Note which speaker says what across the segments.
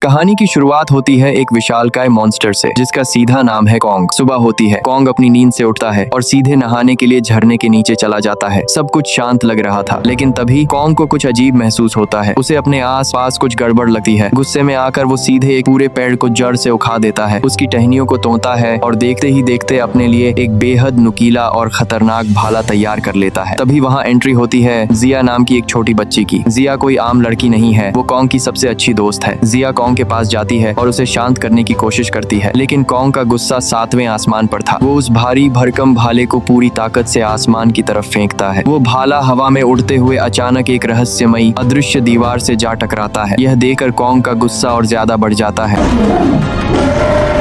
Speaker 1: कहानी की शुरुआत होती है एक विशालकाय मॉन्स्टर से जिसका सीधा नाम है कॉन्ग। सुबह होती है, कॉन्ग अपनी नींद से उठता है और सीधे नहाने के लिए झरने के नीचे चला जाता है। सब कुछ शांत लग रहा था, लेकिन तभी कॉन्ग को कुछ अजीब महसूस होता है। उसे अपने आस पास कुछ गड़बड़ लगती है। गुस्से में आकर वो सीधे एक पूरे पेड़ को जड़ से उखाड़ देता है, उसकी टहनियों को तोड़ता है और देखते ही देखते अपने लिए एक बेहद नुकीला और खतरनाक भाला तैयार कर लेता है। तभी वहाँ एंट्री होती है जिया नाम की एक छोटी बच्ची की। जिया कोई आम लड़की नहीं है, वो कॉन्ग की सबसे अच्छी दोस्त है। जिया कॉन्ग के पास जाती है और उसे शांत करने की कोशिश करती है, लेकिन कॉन्ग का गुस्सा 7वें आसमान पर था। वो उस भारी भरकम भाले को पूरी ताकत से आसमान की तरफ फेंकता है। वो भाला हवा में उड़ते हुए अचानक एक रहस्यमयी अदृश्य दीवार से जा टकराता है। यह देखकर कॉन्ग का गुस्सा और ज्यादा बढ़ जाता है।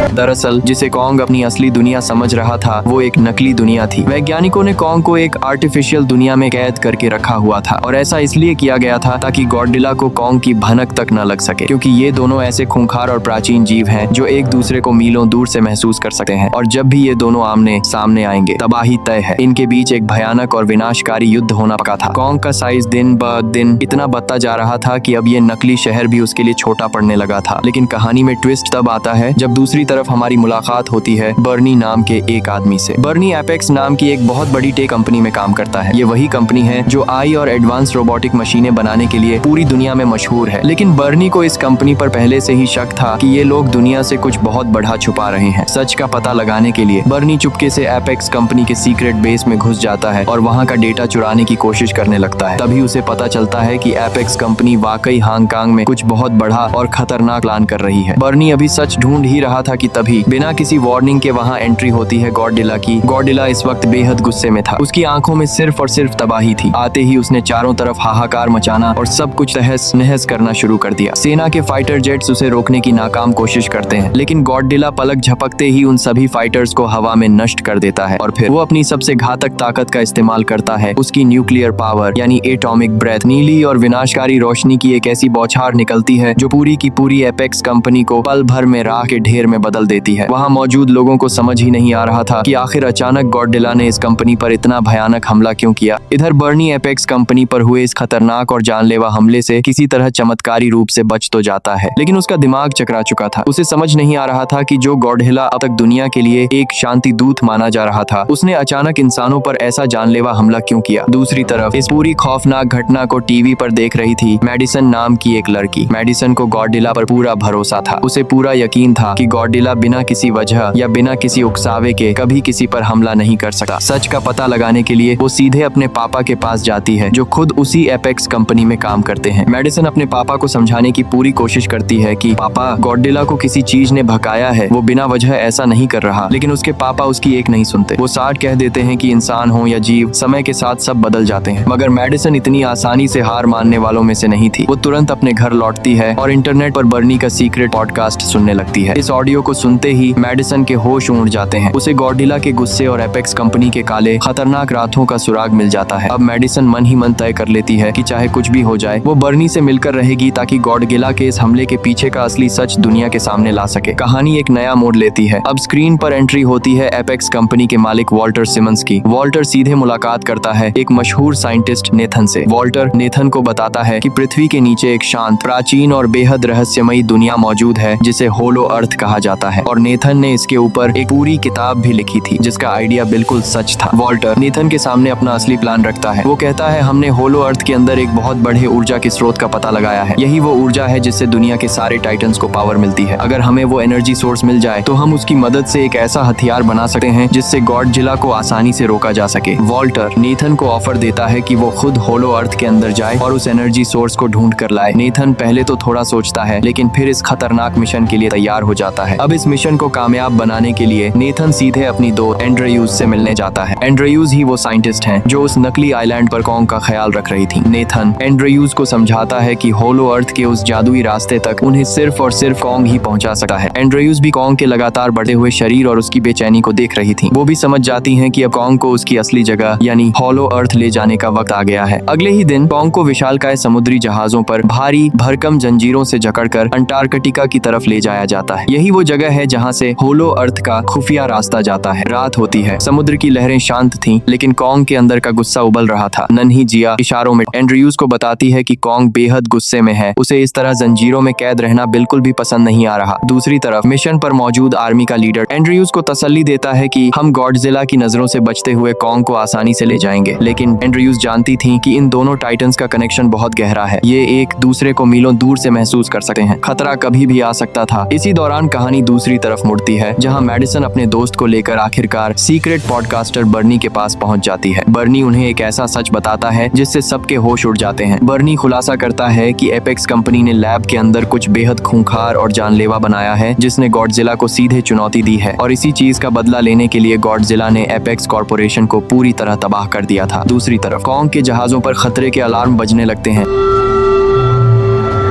Speaker 1: दरअसल जिसे कॉन्ग अपनी असली दुनिया समझ रहा था वो एक नकली दुनिया थी। वैज्ञानिकों ने कॉन्ग को एक आर्टिफिशियल दुनिया में कैद करके रखा हुआ था और ऐसा इसलिए किया गया था ताकि गॉडजिला को कॉन्ग की भनक तक न लग सके, क्योंकि ये दोनों ऐसे खूंखार और प्राचीन जीव हैं जो एक दूसरे को मीलों दूर से महसूस कर सकते हैं और जब भी ये दोनों आमने सामने आएंगे तबाही तय है। इनके बीच एक भयानक और विनाशकारी युद्ध होना पका था। कॉन्ग का साइज दिन ब दिन इतना बढ़ता जा रहा था कि अब ये नकली शहर भी उसके लिए छोटा पड़ने लगा था। लेकिन कहानी में ट्विस्ट तब आता है जब दूसरी तरफ हमारी मुलाकात होती है बर्नी नाम के एक आदमी से। बर्नी एपेक्स नाम की एक बहुत बड़ी टेक कंपनी में काम करता है। ये वही कंपनी है जो आई और एडवांस रोबोटिक मशीनें बनाने के लिए पूरी दुनिया में मशहूर है। लेकिन बर्नी को इस कंपनी पर पहले से ही शक था कि ये लोग दुनिया से कुछ बहुत बड़ा छुपा रहे हैं। सच का पता लगाने के लिए बर्नी चुपके से एपेक्स कंपनी के सीक्रेट बेस में घुस जाता है और वहाँ का डेटा चुराने की कोशिश करने लगता है। तभी उसे पता चलता है कि एपेक्स कंपनी वाकई हांगकांग में कुछ बहुत बड़ा और खतरनाक प्लान कर रही है। बर्नी अभी सच ढूंढ ही रहा था कि तभी बिना किसी वार्निंग के वहाँ एंट्री होती है गॉडजिला की। गॉडजिला इस वक्त बेहद गुस्से में था। उसकी आंखों में सिर्फ और सिर्फ तबाही थी। आते ही उसने चारों तरफ हाहाकार मचाना और सब कुछ तहस नहस करना शुरू कर दिया। सेना के फाइटर जेट्स उसे रोकने की नाकाम कोशिश करते हैं, लेकिन गॉडजिला पलक झपकते ही उन सभी फाइटर्स को हवा में नष्ट कर देता है और फिर वो अपनी सबसे घातक ताकत का इस्तेमाल करता है। उसकी न्यूक्लियर पावर यानी एटॉमिक ब्रेथ। नीली और विनाशकारी रोशनी की एक ऐसी बौछार निकलती है जो पूरी की पूरी एपेक्स कंपनी को पल भर में राख के ढेर में बदल देती है। वहाँ मौजूद लोगों को समझ ही नहीं आ रहा था कि आखिर अचानक गॉडजिला ने इस कंपनी पर इतना भयानक हमला क्यों किया। इधर बर्नी एपेक्स कंपनी पर हुए इस खतरनाक और जानलेवा हमले से किसी तरह चमत्कारी रूप से बच तो जाता है, लेकिन उसका दिमाग चकरा चुका था। उसे समझ नहीं आ रहा था कि जो गॉडजिला अब तक दुनिया के लिए एक शांति दूत माना जा रहा था, उसने अचानक इंसानों पर ऐसा जानलेवा हमला क्यों किया। दूसरी तरफ इस पूरी खौफनाक घटना को टीवी पर देख रही थी मेडिसन नाम की एक लड़की। मेडिसन को गॉडजिला पर पूरा भरोसा था। उसे पूरा यकीन था कि गॉडजिला बिना किसी वजह या बिना किसी उकसावे के कभी किसी पर हमला नहीं कर सकता। सच का पता लगाने के लिए वो सीधे अपने पापा के पास जाती है जो खुद उसी एपेक्स कंपनी में काम करते हैं। मेडिसन अपने पापा को समझाने की पूरी कोशिश करती है कि पापा, गॉडजिला को किसी चीज ने भगाया है, वो बिना वजह ऐसा नहीं कर रहा। लेकिन उसके पापा उसकी एक नहीं सुनते। वो साठ कह देते हैं कि इंसान हो या जीव, समय के साथ सब बदल जाते हैं। मगर मेडिसन इतनी आसानी से हार मानने वालों में से नहीं थी। वो तुरंत अपने घर लौटती है और इंटरनेट पर बर्नी का सीक्रेट पॉडकास्ट सुनने लगती है। इस ऑडियो को सुनते ही मेडिसन के होश उड़ जाते हैं। उसे गॉडजिला के गुस्से और एपेक्स कंपनी के काले खतरनाक रातों का सुराग मिल जाता है। अब मेडिसन मन ही मन तय कर लेती है कि चाहे कुछ भी हो जाए वो बर्नी से मिलकर रहेगी ताकि गॉडजिला के इस हमले के पीछे का असली सच दुनिया के सामने ला सके। कहानी एक नया मोड़ लेती है। अब स्क्रीन पर एंट्री होती है एपेक्स कंपनी के मालिक वॉल्टर सिमंस की। वॉल्टर सीधे मुलाकात करता है एक मशहूर साइंटिस्ट नेथन से। वॉल्टर नेथन को बताता है कि पृथ्वी के नीचे एक शांत, प्राचीन और बेहद रहस्यमयी दुनिया मौजूद है जिसे होलो अर्थ कहा जाता है और नेथन ने इसके ऊपर एक पूरी किताब भी लिखी थी जिसका आइडिया बिल्कुल सच था। वॉल्टर नेथन के सामने अपना असली प्लान रखता है। वो कहता है, हमने होलो अर्थ के अंदर एक बहुत बड़े ऊर्जा के स्रोत का पता लगाया है। यही वो ऊर्जा है जिससे दुनिया के सारे टाइटन्स को पावर मिलती है। अगर हमें वो एनर्जी सोर्स मिल जाए तो हम उसकी मदद से एक ऐसा हथियार बना सकते हैं जिससे गॉडजिला को आसानी से रोका जा सके। वॉल्टर नेथन को ऑफर देता है कि वो खुद होलो अर्थ के अंदर जाए और उस एनर्जी सोर्स को ढूंढ कर लाए। नेथन पहले तो थोड़ा सोचता है, लेकिन फिर इस खतरनाक मिशन के लिए तैयार हो जाता है। अब इस मिशन को कामयाब बनाने के लिए नेथन सीधे अपनी दोस्त एंड्रयूज से मिलने जाता है। एंड्रयूज ही वो साइंटिस्ट हैं जो उस नकली आइलैंड पर कॉन्ग का ख्याल रख रही थी। नेथन एंड्रयूज को समझाता है कि होलो अर्थ के उस जादुई रास्ते तक उन्हें सिर्फ और सिर्फ कॉन्ग ही पहुंचा सकता है। एंड्रयूज भी कॉन्ग के लगातार बढ़ते हुए शरीर और उसकी बेचैनी को देख रही थी। वो भी समझ जाती हैं कि अब कॉन्ग को उसकी असली जगह यानी होलो अर्थ ले जाने का वक्त आ गया है। अगले ही दिन कॉन्ग को विशालकाय समुद्री जहाजों पर भारी भरकम जंजीरों से जकड़कर अंटार्कटिका की तरफ ले जाया जाता है। यही वो जगह जगह है जहाँ से होलो अर्थ का खुफिया रास्ता जाता है। रात होती है, समुद्र की लहरें शांत थीं, लेकिन कॉन्ग के अंदर का गुस्सा उबल रहा था। नन्ही जिया इशारों में एंड्रयूज को बताती है कि कॉन्ग बेहद गुस्से में है, उसे इस तरह जंजीरों में कैद रहना बिल्कुल भी पसंद नहीं आ रहा। दूसरी तरफ मिशन पर मौजूद आर्मी का लीडर एंड्रयूज को तसल्ली देता है कि हम गॉडजिला की नजरों से बचते हुए कॉन्ग को आसानी से ले जाएंगे। लेकिन एंड्रयूज जानती थी कि इन दोनों टाइटन्स का कनेक्शन बहुत गहरा है, ये एक दूसरे को मीलों दूर से महसूस कर सकते हैं। खतरा कभी भी आ सकता था। इसी दौरान कहानी दूसरी तरफ मुड़ती है, जहां मैडिसन अपने दोस्त को लेकर आखिरकार सीक्रेट पॉडकास्टर बर्नी के पास पहुंच जाती है। बर्नी उन्हें एक ऐसा सच बताता है जिससे सबके होश उड़ जाते हैं। बर्नी खुलासा करता है कि एपेक्स कंपनी ने लैब के अंदर कुछ बेहद खूंखार और जानलेवा बनाया है, जिसने गॉडजिला को सीधे चुनौती दी है, और इसी चीज का बदला लेने के लिए गॉडजिला ने एपेक्स कॉर्पोरेशन को पूरी तरह तबाह कर दिया था। दूसरी तरफ कॉन्ग के जहाजों पर खतरे के अलार्म बजने लगते हैं।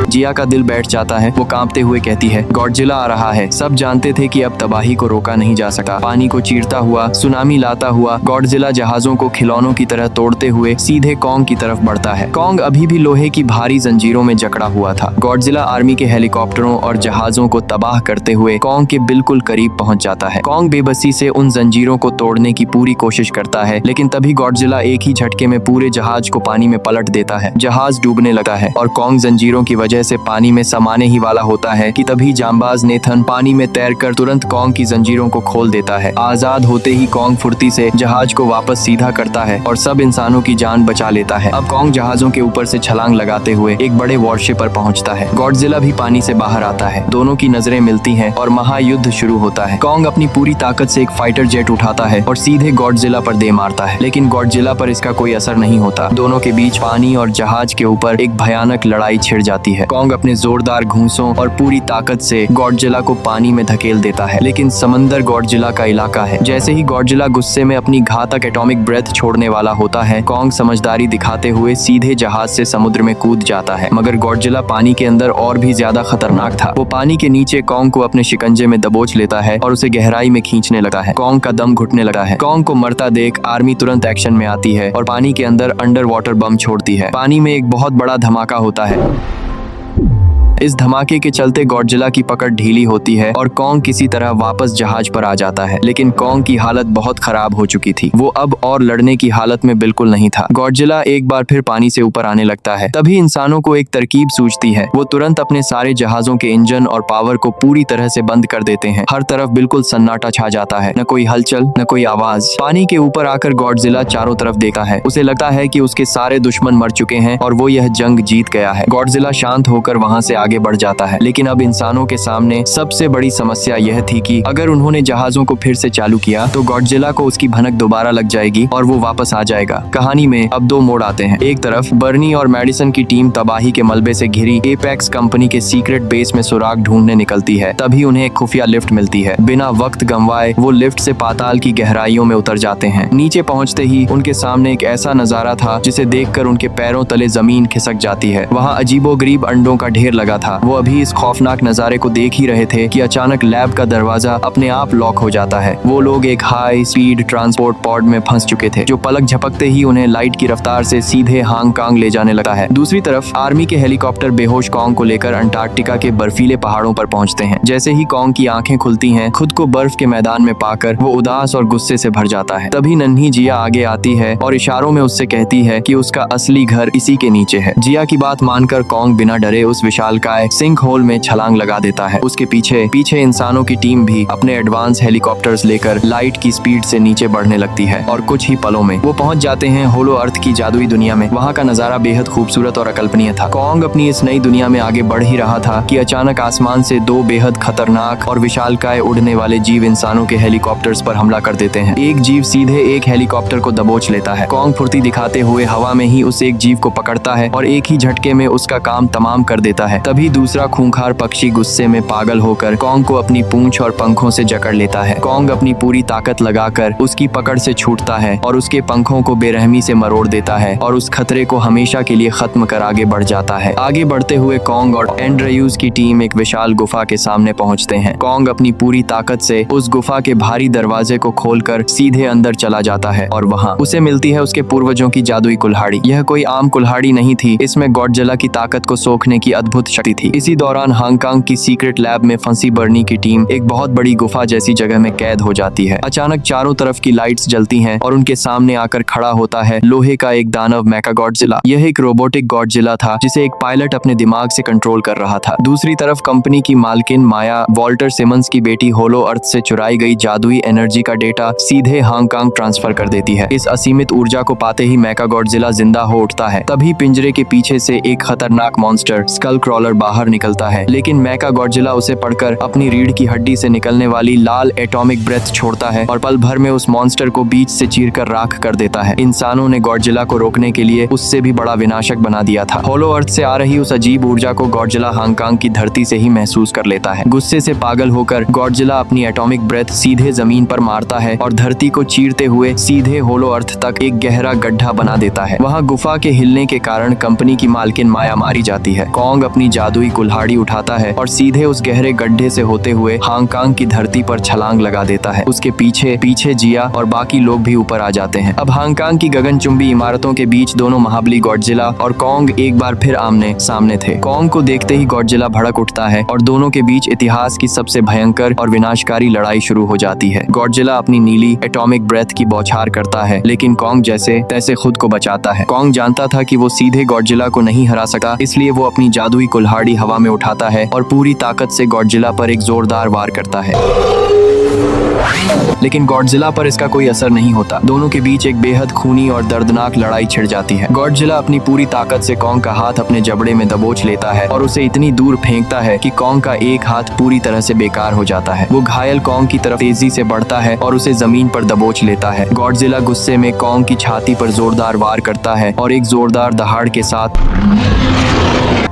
Speaker 1: जिया का दिल बैठ जाता है। वो कांपते हुए कहती है, गॉडजिला आ रहा है। सब जानते थे कि अब तबाही को रोका नहीं जा सकता। पानी को चीरता हुआ, सुनामी लाता हुआ गॉडजिला जहाजों को खिलौनों की तरह तोड़ते हुए सीधे कॉन्ग की तरफ बढ़ता है। कॉन्ग अभी भी लोहे की भारी जंजीरों में जकड़ा हुआ था। गॉडजिला आर्मी के हेलीकॉप्टरों और जहाजों को तबाह करते हुए कॉन्ग के बिल्कुल करीब पहुंच जाता है। कॉन्ग बेबसी से उन जंजीरों को तोड़ने की पूरी कोशिश करता है, लेकिन तभी गॉडजिला एक ही झटके में पूरे जहाज को पानी में पलट देता है। जहाज डूबने लगता है और कॉन्ग जंजीरों की वजह से पानी में समाने ही वाला होता है कि तभी जांबाज नेथन पानी में तैरकर तुरंत कॉन्ग की जंजीरों को खोल देता है। आजाद होते ही कॉन्ग फुर्ती से जहाज को वापस सीधा करता है और सब इंसानों की जान बचा लेता है। अब कॉन्ग जहाजों के ऊपर से छलांग लगाते हुए एक बड़े वॉरशिप पर पहुंचता है। गॉडजिला भी पानी से बाहर आता है। दोनों की नजरें मिलती हैं और महायुद्ध शुरू होता है। कॉन्ग अपनी पूरी ताकत से एक फाइटर जेट उठाता है और सीधे गॉडजिला पर दे मारता है, लेकिन गॉडजिला पर इसका कोई असर नहीं होता। दोनों के बीच पानी और जहाज के ऊपर एक भयानक लड़ाई छिड़ जाती है। कॉन्ग अपने जोरदार घूंसों और पूरी ताकत से गॉडजिला को पानी में धकेल देता है, लेकिन समंदर गॉडजिला का इलाका है। जैसे ही गॉडजिला गुस्से में अपनी घातक एटॉमिक ब्रेथ छोड़ने वाला होता है, कॉन्ग समझदारी दिखाते हुए सीधे जहाज से समुद्र में कूद जाता है। मगर गॉडजिला पानी के अंदर और भी ज्यादा खतरनाक था। वो पानी के नीचे कॉन्ग को अपने शिकंजे में दबोच लेता है और उसे गहराई में खींचने लगता है। कॉन्ग का दम घुटने लगा है। कॉन्ग को मरता देख आर्मी तुरंत एक्शन में आती है और पानी के अंदर अंडर वाटर बम छोड़ती है। पानी में एक बहुत बड़ा धमाका होता है। इस धमाके के चलते गॉडजिला की पकड़ ढीली होती है और कॉन्ग किसी तरह वापस जहाज पर आ जाता है, लेकिन कॉन्ग की हालत बहुत खराब हो चुकी थी। वो अब और लड़ने की हालत में बिल्कुल नहीं था। गॉडजिला एक बार फिर पानी से ऊपर आने लगता है। तभी इंसानों को एक तरकीब सूझती है। वो तुरंत अपने सारे जहाजों के इंजन और पावर को पूरी तरह से बंद कर देते हैं। हर तरफ बिल्कुल सन्नाटा छा जाता है, न कोई हलचल, न कोई आवाज। पानी के ऊपर आकर गॉडजिला चारों तरफ देखता है। उसे लगता है कि उसके सारे दुश्मन मर चुके हैं और वो यह जंग जीत गया है। गॉडजिला शांत होकर वहां से आगे बढ़ जाता है, लेकिन अब इंसानों के सामने सबसे बड़ी समस्या यह थी कि अगर उन्होंने जहाजों को फिर से चालू किया तो गॉडजिला को उसकी भनक दोबारा लग जाएगी और वो वापस आ जाएगा। कहानी में अब दो मोड़ आते हैं। एक तरफ बर्नी और मैडिसन की टीम तबाही के मलबे से घिरी एपेक्स कंपनी के सीक्रेट बेस में सुराग ढूंढने निकलती है। तभी उन्हें एक खुफिया लिफ्ट मिलती है। बिना वक्त गंवाए वो लिफ्ट से पाताल की गहराइयों में उतर जाते हैं। नीचे पहुंचते ही उनके सामने एक ऐसा नजारा था जिसे देखकर उनके पैरों तले जमीन खिसक जाती है। वहाँ अजीबोगरीब अंडों का ढेर लगा था। वो अभी इस खौफनाक नजारे को देख ही रहे थे कि अचानक लैब का दरवाजा अपने आप लॉक हो जाता है। वो लोग एक हाई स्पीड ट्रांसपोर्ट पॉड में फंस चुके थे, जो पलक झपकते ही उन्हें लाइट की रफ्तार से सीधे हांगकांग ले जाने लगा है। दूसरी तरफ आर्मी के हेलीकॉप्टर बेहोश कॉन्ग को लेकर अंटार्कटिका के बर्फीले पहाड़ों पर पहुंचते हैं। जैसे ही कॉन्ग की आंखें खुलती हैं, खुद को बर्फ के मैदान में पाकर वो उदास और गुस्से से भर जाता है। तभी नन्ही जिया आगे आती है और इशारों में उससे कहती है कि उसका असली घर इसी के नीचे है। जिया की बात मानकर कॉन्ग बिना डरे उस विशालकाय सिंक होल में छलांग लगा देता है। उसके पीछे इंसानों की टीम भी अपने एडवांस हेलीकॉप्टर्स लेकर लाइट की स्पीड से नीचे बढ़ने लगती है और कुछ ही पलों में वो पहुंच जाते हैं होलो अर्थ की जादुई दुनिया में। वहाँ का नजारा बेहद खूबसूरत और अकल्पनीय था। कॉन्ग अपनी इस नई दुनिया में आगे बढ़ ही रहा था कि अचानक आसमान से दो बेहद खतरनाक और विशालकाय उड़ने वाले जीव इंसानों के हेलीकॉप्टर्स पर हमला कर देते हैं। एक जीव सीधे एक हेलीकॉप्टर को दबोच लेता है। कॉन्ग फुर्ती दिखाते हुए हवा में ही उस एक जीव को पकड़ता है और एक ही झटके में उसका काम तमाम कर देता है। तभी दूसरा खूंखार पक्षी गुस्से में पागल होकर कॉन्ग को अपनी पूंछ और पंखों से जकड़ लेता है। कॉन्ग अपनी पूरी ताकत लगाकर उसकी पकड़ से छूटता है और उसके पंखों को बेरहमी से मरोड़ देता है और उस खतरे को हमेशा के लिए खत्म कर आगे बढ़ जाता है। आगे बढ़ते हुए कॉन्ग और एंड्रयूज की टीम एक विशाल गुफा के सामने पहुंचते हैं। कॉन्ग अपनी पूरी ताकत से उस गुफा के भारी दरवाजे को खोलकर सीधे अंदर चला जाता है और वहाँ उसे मिलती है उसके पूर्वजों की जादुई कुल्हाड़ी। यह कोई आम कुल्हाड़ी नहीं थी, इसमें गॉडजिला की ताकत को सोखने की अद्भुत शक्ति सकती थी। इसी दौरान हांगकांग की सीक्रेट लैब में फंसी बर्नी की टीम एक बहुत बड़ी गुफा जैसी जगह में कैद हो जाती है। अचानक चारों तरफ की लाइट्स जलती हैं और उनके सामने आकर खड़ा होता है लोहे का एक दानव मेका गॉडजिला। यह एक रोबोटिक गॉडजिला था जिसे एक पायलट अपने दिमाग से कंट्रोल कर रहा था। दूसरी तरफ कंपनी की मालकिन माया वॉल्टर सिमंस की बेटी होलो अर्थ से चुराई गई जादुई एनर्जी का डेटा सीधे हांगकांग ट्रांसफर कर देती है। इस असीमित ऊर्जा को पाते ही मेका गॉडजिला जिंदा हो उठता है। तभी पिंजरे के पीछे से एक खतरनाक मॉन्स्टर स्कल क्रॉलर बाहर निकलता है, लेकिन मेका गॉडजिला उसे पढ़कर अपनी रीढ़ की हड्डी से निकलने वाली लाल एटॉमिक ब्रेथ छोड़ता है और पल भर में उस मॉन्स्टर को बीच से चीरकर राख कर देता है। इंसानों ने गॉडजिला को रोकने के लिए उससे भी बड़ा विनाशक बना दिया था। होलो अर्थ से आ रही उस अजीब ऊर्जा को गॉडजिला हांगकांग की धरती से ही महसूस कर लेता है। गुस्से से पागल होकर गॉडजिला अपनी एटॉमिक ब्रेथ सीधे जमीन पर मारता है और धरती को चीरते हुए सीधे होलो अर्थ तक एक गहरा गड्ढा बना देता है। वहाँ गुफा के हिलने के कारण कंपनी की मालकिन माया मारी जाती है। कॉन्ग अपनी जादुई कुल्हाड़ी उठाता है और सीधे उस गहरे गड्ढे से होते हुए हांगकांग की धरती पर छलांग लगा देता है। उसके पीछे जिया और बाकी लोग भी ऊपर आ जाते हैं। अब हांगकांग की गगनचुंबी इमारतों के बीच दोनों महाबली गॉडजिला और कॉन्ग एक बार फिर आमने सामने थे। कॉन्ग को देखते ही गॉडजिला भड़क उठता है और दोनों के बीच इतिहास की सबसे भयंकर और विनाशकारी लड़ाई शुरू हो जाती है। गॉडजिला अपनी नीली एटॉमिक ब्रेथ की बौछार करता है, लेकिन कॉन्ग जैसे तैसे खुद को बचाता है। कॉन्ग जानता था कि वो सीधे गॉडजिला को नहीं हरा सका, इसलिए वो अपनी जादुई कुल्हाड़ी हवा में उठाता है और पूरी ताकत से गॉडजिला पर एक जोरदार वार करता है। लेकिन गॉडजिला पर इसका कोई असर नहीं होता। दोनों के बीच एक बेहद खूनी और दर्दनाक लड़ाई छिड़ जाती है। गॉडजिला अपनी पूरी ताकत से कॉन्ग का हाथ अपने जबड़े में दबोच लेता है और उसे इतनी दूर फेंकता है कि कॉन्ग का एक हाथ पूरी तरह से बेकार हो जाता है। वो घायल कॉन्ग की तरफ तेजी से बढ़ता है और उसे जमीन पर दबोच लेता है। गॉडजिला गुस्से में कॉन्ग की छाती पर जोरदार वार करता है और एक जोरदार दहाड़ के साथ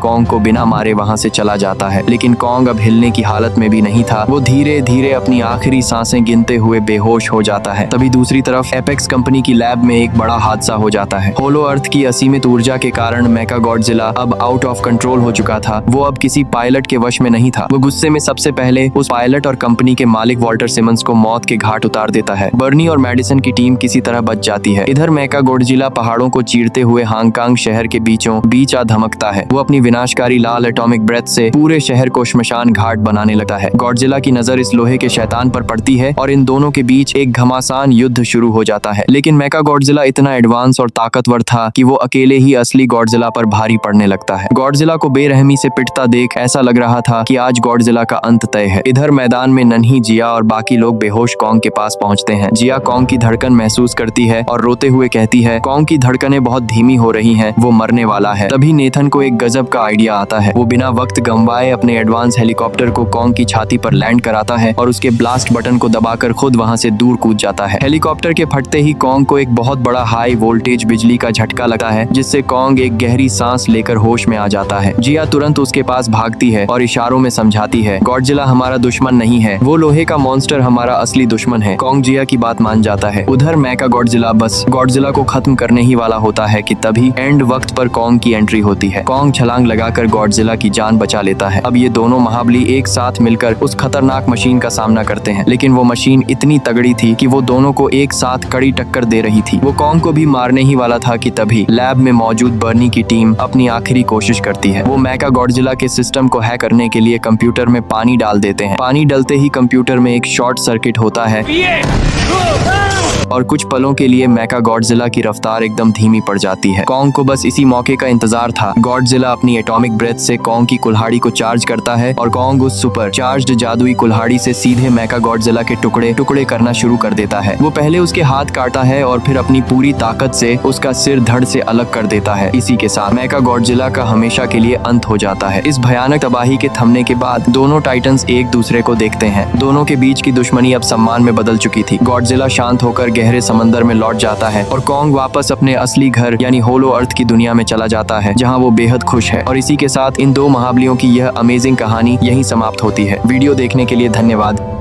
Speaker 1: कॉन्ग को बिना मारे वहां से चला जाता है। लेकिन कॉन्ग अब हिलने की हालत में भी नहीं था। वो धीरे धीरे अपनी आखिरी सांसें गिनते हुए बेहोश हो जाता है। तभी दूसरी तरफ एपेक्स कंपनी की लैब में एक बड़ा हादसा हो जाता है। होलो अर्थ की असीमित ऊर्जा के कारण मेका गॉडजिला अब आउट ऑफ कंट्रोल हो चुका था। वो अब किसी पायलट के वश में नहीं था। वो गुस्से में सबसे पहले उस पायलट और कंपनी के मालिक वॉल्टर सिमंस को मौत के घाट उतार देता है। बर्नी और मेडिसन की टीम किसी तरह बच जाती है। इधर मेका गॉडजिला पहाड़ों को चीरते हुए हांगकांग शहर के बीचों बीच आ धमकता है। वो अपनी विनाशकारी लाल एटॉमिक ब्रेथ से पूरे शहर को श्मशान घाट बनाने लगता है। गॉडजिला की नजर इस लोहे के शैतान पर पड़ती है और इन दोनों के बीच एक घमासान युद्ध शुरू हो जाता है। लेकिन मेका गॉडजिला इतना एडवांस और ताकतवर था कि वो अकेले ही असली गॉडजिला पर भारी पड़ने लगता है। गॉडजिला को बेरहमी से पिटता देख ऐसा लग रहा था कि आज गॉडजिला का अंत तय है। इधर मैदान में नन्ही जिया और बाकी लोग बेहोश कॉन्ग के पास पहुंचते हैं। जिया कॉन्ग की धड़कन महसूस करती है और रोते हुए कहती है, कॉन्ग की धड़कनें बहुत धीमी हो रही हैं, वो मरने वाला है। तभी नेथन को एक गजब का आइडिया आता है। वो बिना वक्त गंवाए अपने एडवांस हेलीकॉप्टर को कॉन्ग की छाती पर लैंड कराता है और उसके ब्लास्ट बटन को दबाकर खुद वहां से दूर कूद जाता है। हेलीकॉप्टर के फटते ही कॉन्ग को एक बहुत बड़ा हाई वोल्टेज बिजली का झटका लगता है, जिससे कॉन्ग एक गहरी सांस लेकर होश में आ जाता है। जिया तुरंत उसके पास भागती है और इशारों में समझाती है, गॉडजिला हमारा दुश्मन नहीं है, वो लोहे का मॉन्स्टर हमारा असली दुश्मन है। कॉन्ग जिया की बात मान जाता है। उधर मेका गॉडजिला बस गॉडजिला को खत्म करने ही वाला होता है कि तभी एंड वक्त पर कॉन्ग की एंट्री होती है। कॉन्ग छलांग लगाकर गॉडजिला की जान बचा लेता है। अब ये दोनों महाबली एक साथ मिलकर उस खतरनाक मशीन का सामना करते हैं, लेकिन वो मशीन इतनी तगड़ी थी कि वो दोनों को एक साथ कड़ी टक्कर दे रही थी। वो कॉन्ग को भी मारने ही वाला था कि तभी लैब में मौजूद बर्नी की टीम अपनी आखिरी कोशिश करती है। वो मेका गॉडजिला के सिस्टम को हैक करने के लिए कंप्यूटर में पानी डाल देते हैं। पानी डलते ही कंप्यूटर में एक शॉर्ट सर्किट होता है और कुछ पलों के लिए मेका गॉडजिला की रफ्तार एकदम धीमी पड़ जाती है। कॉन्ग को बस इसी मौके का इंतजार था। गॉडजिला अपनी एटॉमिक ब्रेथ से कॉन्ग की कुल्हाड़ी को चार्ज करता है और कॉन्ग उस सुपर चार्ज्ड जादुई कुल्हाड़ी से सीधे मेका गॉडजिला के टुकड़े टुकड़े करना शुरू कर देता है। वो पहले उसके हाथ काटता है और फिर अपनी पूरी ताकत से उसका सिर धड़ से अलग कर देता है। इसी के साथ मेका गॉडजिला का हमेशा के लिए अंत हो जाता है। इस भयानक तबाही के थमने के बाद दोनों टाइटन्स एक दूसरे को देखते हैं। दोनों के बीच की दुश्मनी अब सम्मान में बदल चुकी थी। गॉडजिला शांत होकर गहरे समंदर में लौट जाता है और कॉन्ग वापस अपने असली घर यानी होलो अर्थ की दुनिया में चला जाता है, जहां वो बेहद खुश है। और इसी के साथ इन दो महाबलियों की यह अमेजिंग कहानी यहीं समाप्त होती है। वीडियो देखने के लिए धन्यवाद।